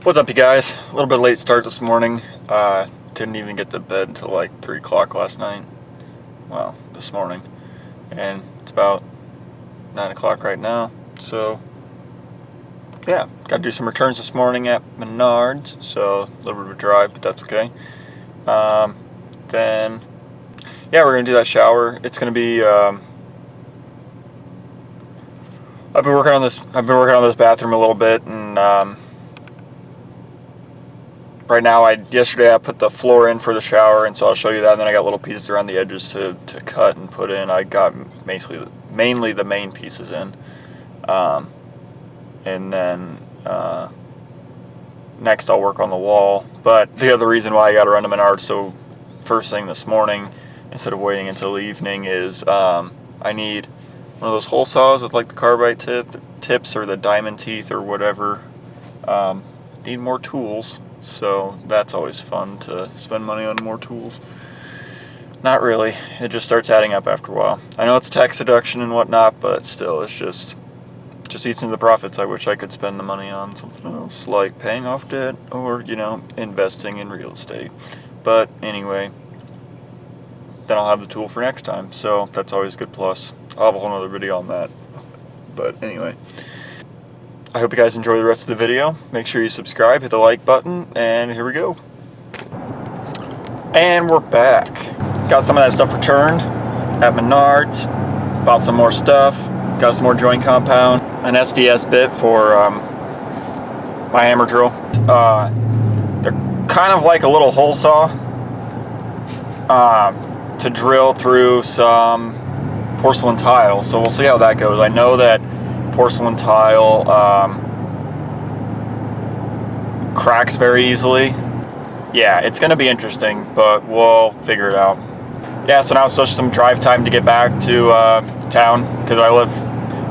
What's up, you guys? A little bit late start this morning. Didn't even get to bed until like 3 o'clock last night. Well, this morning. And it's about 9 o'clock right now. So, yeah, got to do some returns this morning at Menards. So, a little bit of a drive, but that's okay. Then, yeah, we're going to do that shower. It's going to be, I've been working on this bathroom a little bit, and, right now, yesterday I put the floor in for the shower, and so I'll show you that. And then I got little pieces around the edges to cut and put in. I got mainly the main pieces in, and then next I'll work on the wall. But the other reason why I got to run to Menards so first thing this morning instead of waiting until the evening is I need one of those hole saws with like the carbide tips or the diamond teeth or whatever. Need more tools. So that's always fun to spend money on more tools. Not really. It just starts adding up after a while. I know it's tax deduction and whatnot, but still, it's just eats into the profits. I wish I could spend the money on something else, like paying off debt or, investing in real estate. But anyway, then I'll have the tool for next time. So that's always a good plus. I'll have a whole other video on that. But anyway, I hope you guys enjoy the rest of the video. Make sure you subscribe, hit the like button, and here we go. And we're back. Got some of that stuff returned at Menards. Bought some more stuff. Got some more joint compound. An SDS bit for my hammer drill. They're kind of like a little hole saw to drill through some porcelain tile. So we'll see how that goes. I know that porcelain tile cracks very easily. Yeah, it's gonna be interesting, but we'll figure it out. Yeah, so now it's just some drive time to get back to town, because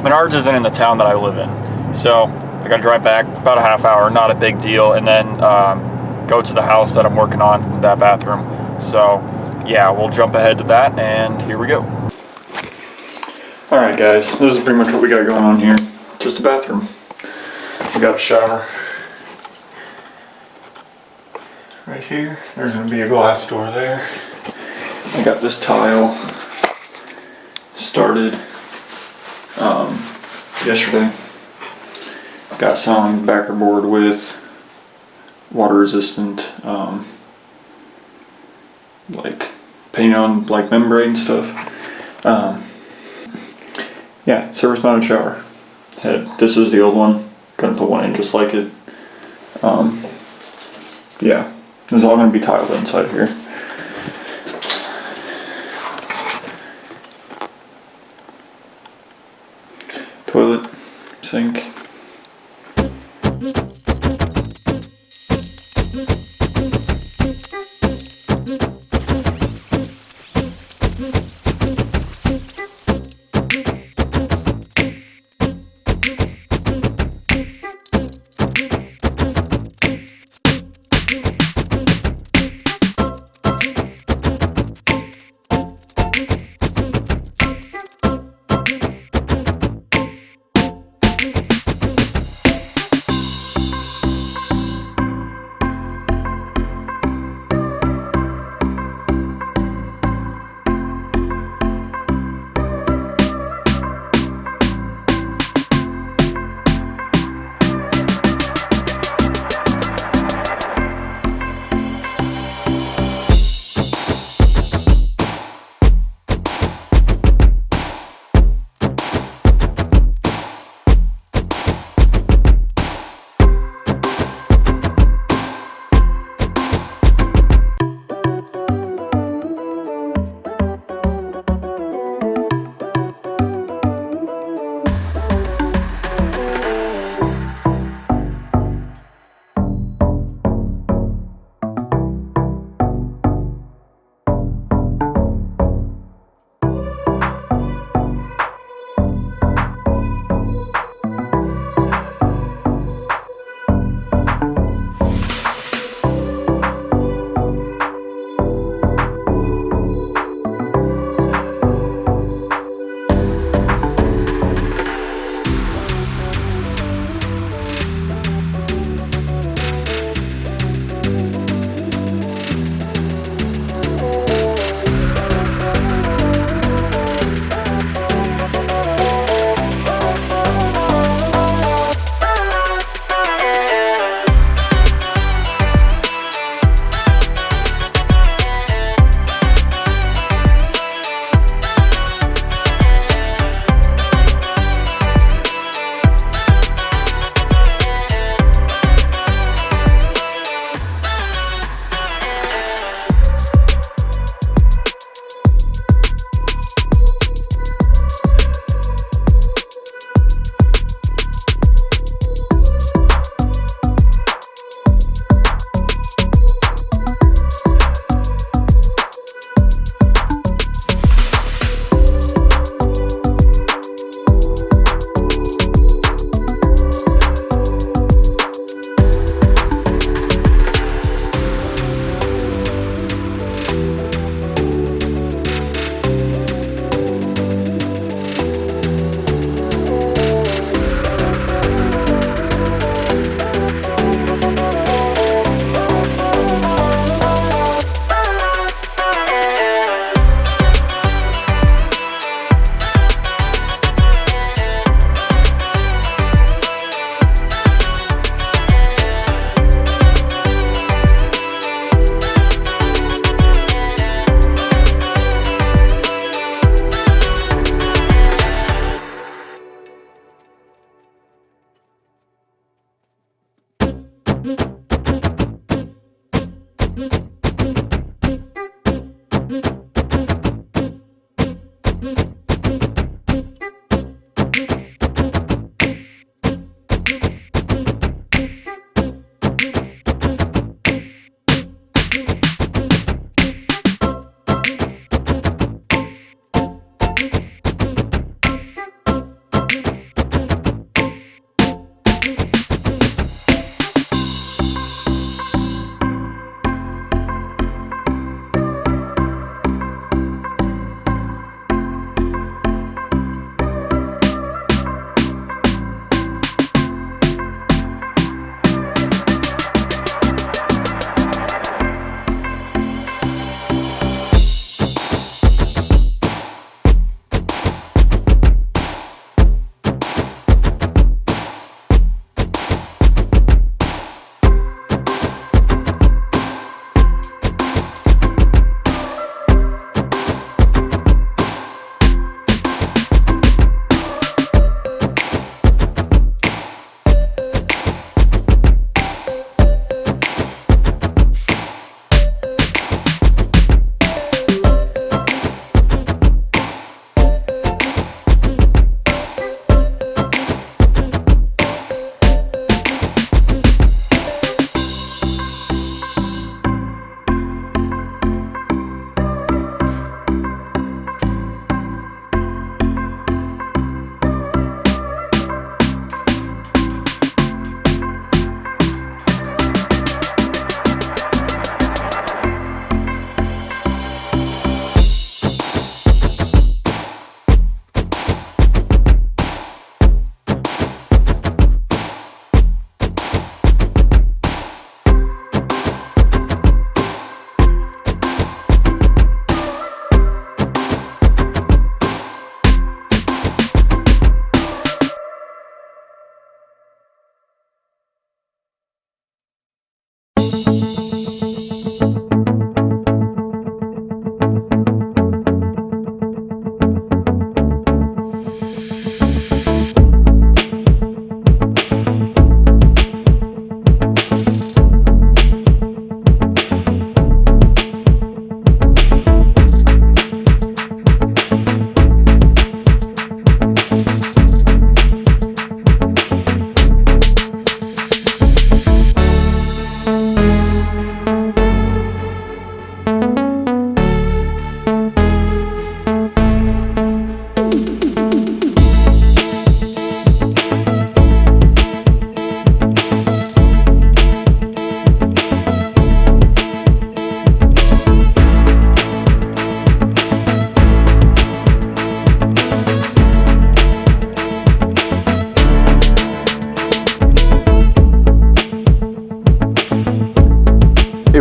Menards isn't in the town that I live in, so I gotta drive back about a half hour, not a big deal, and then go to the house that I'm working on, that bathroom. So yeah, we'll jump ahead to that, and here we go. Alright guys, this is pretty much what we got going on here. Just a bathroom. We got a shower. Right here. There's going to be a glass door there. I got this tile started yesterday. Got some backer board with water resistant like paint on like membrane stuff. Yeah, surface mounted shower head. This is the old one. Gonna put one in just like it. Yeah, this is all gonna be tiled inside here. Toilet, sink.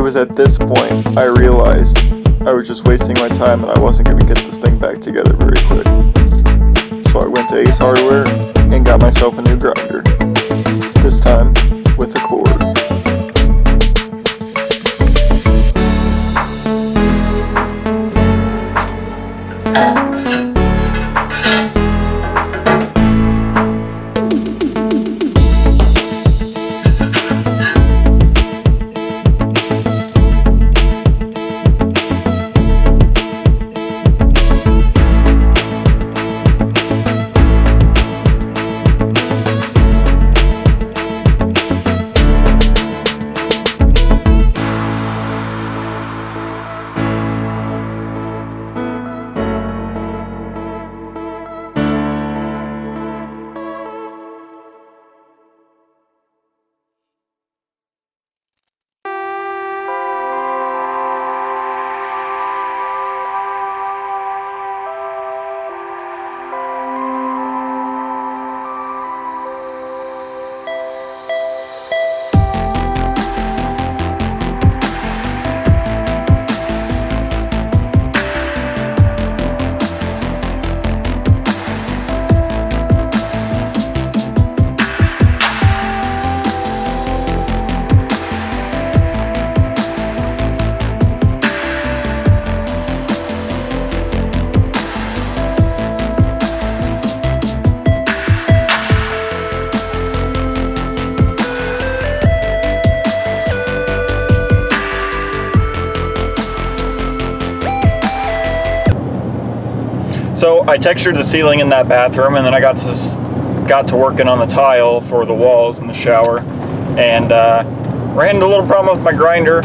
was at this point I realized I was just wasting my time and I wasn't going to get this thing back together very quick. So I went to Ace Hardware and got myself a new grinder. This time with a cord. So I textured the ceiling in that bathroom, and then I got to working on the tile for the walls in the shower, and ran into a little problem with my grinder.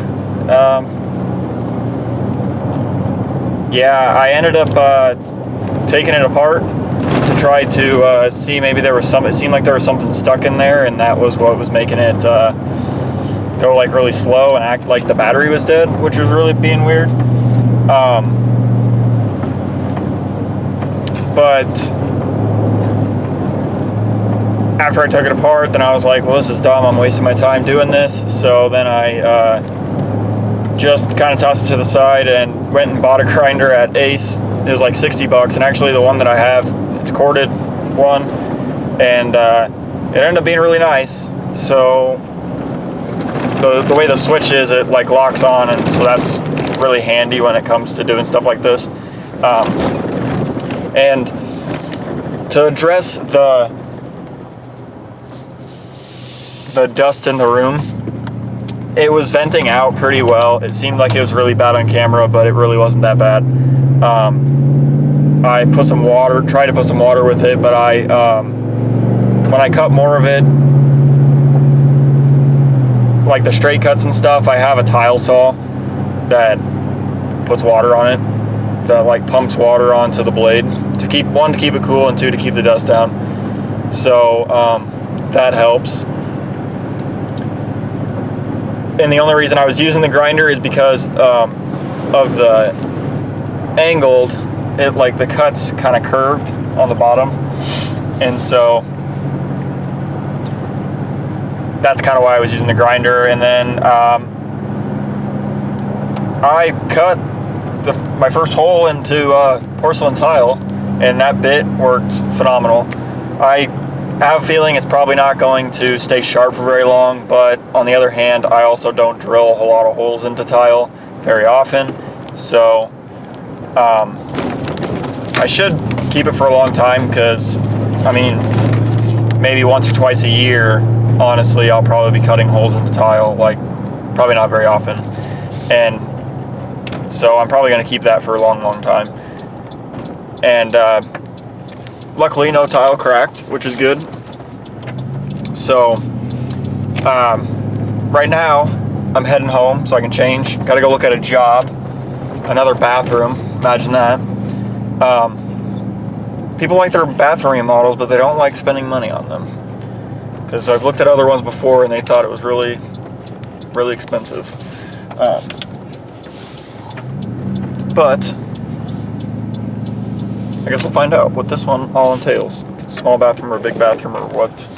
Yeah, I ended up taking it apart to try to see maybe there was it seemed like there was something stuck in there, and that was what was making it go like really slow and act like the battery was dead, which was really being weird. But after I took it apart, then I was like, well, this is dumb, I'm wasting my time doing this. So then I just kind of tossed it to the side and went and bought a grinder at Ace. It was like 60 bucks, and actually the one that I have, it's corded one, and it ended up being really nice. So the way the switch is, it like locks on, and so that's really handy when it comes to doing stuff like this. And to address the dust in the room, it was venting out pretty well. It seemed like it was really bad on camera, but it really wasn't that bad. I put some water, tried to put some water with it, but when I cut more of it, like the straight cuts and stuff, I have a tile saw that puts water on it, that like pumps water onto the blade to keep it cool, and two, to keep the dust down. So that helps. And the only reason I was using the grinder is because of the angled, it like the cuts kind of curved on the bottom, and so that's kind of why I was using the grinder. And then I cut my first hole into porcelain tile, and that bit worked phenomenal. I have a feeling it's probably not going to stay sharp for very long, but on the other hand, I also don't drill a whole lot of holes into tile very often, so I should keep it for a long time, because I mean, maybe once or twice a year, honestly, I'll probably be cutting holes into tile, like probably not very often, and so I'm probably going to keep that for a long time. And luckily no tile cracked, which is good. So right now I'm heading home so I can change. Got to go look at a job, another bathroom, imagine that. People like their bathroom remodels, but they don't like spending money on them, because I've looked at other ones before and they thought it was really expensive. But I guess we'll find out what this one all entails. If it's a small bathroom or a big bathroom or what.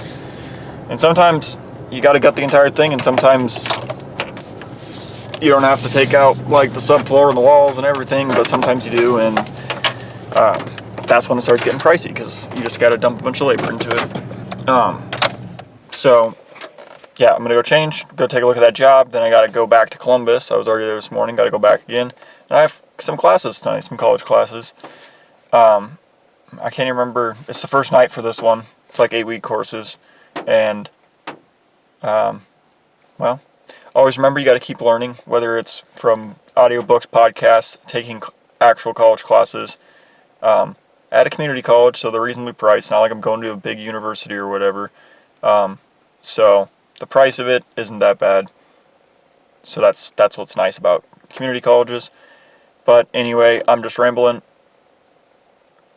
And sometimes you gotta gut the entire thing, and sometimes you don't have to take out like the subfloor and the walls and everything, but sometimes you do, and that's when it starts getting pricey, because you just gotta dump a bunch of labor into it. So yeah, I'm gonna go change, go take a look at that job, then I gotta go back to Columbus. I was already there this morning, gotta go back again. And I have some classes tonight, some college classes. I can't even remember, it's the first night for this one. It's like 8-week courses. And, well, always remember you got to keep learning, whether it's from audiobooks, podcasts, taking actual college classes, at a community college, so they're reasonably priced. Not like I'm going to a big university or whatever. So the price of it isn't that bad. So that's what's nice about community colleges. But anyway, I'm just rambling.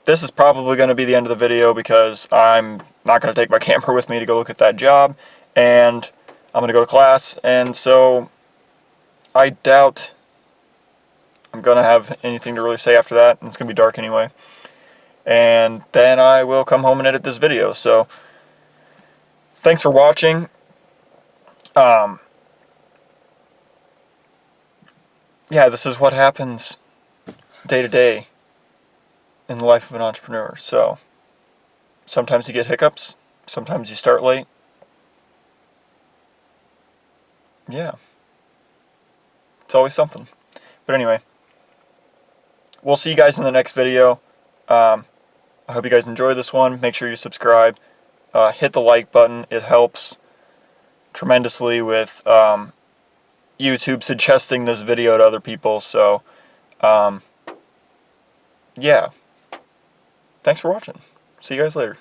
This is probably going to be the end of the video, because I'm not going to take my camera with me to go look at that job, and I'm going to go to class, and so I doubt I'm going to have anything to really say after that, and it's going to be dark anyway. And then I will come home and edit this video. So thanks for watching. Yeah, this is what happens day to day in the life of an entrepreneur. So sometimes you get hiccups, sometimes you start late. Yeah, it's always something. But anyway, we'll see you guys in the next video. I hope you guys enjoy this one. Make sure you subscribe, hit the like button. It helps tremendously with YouTube suggesting this video to other people. So yeah, thanks for watching. See you guys later.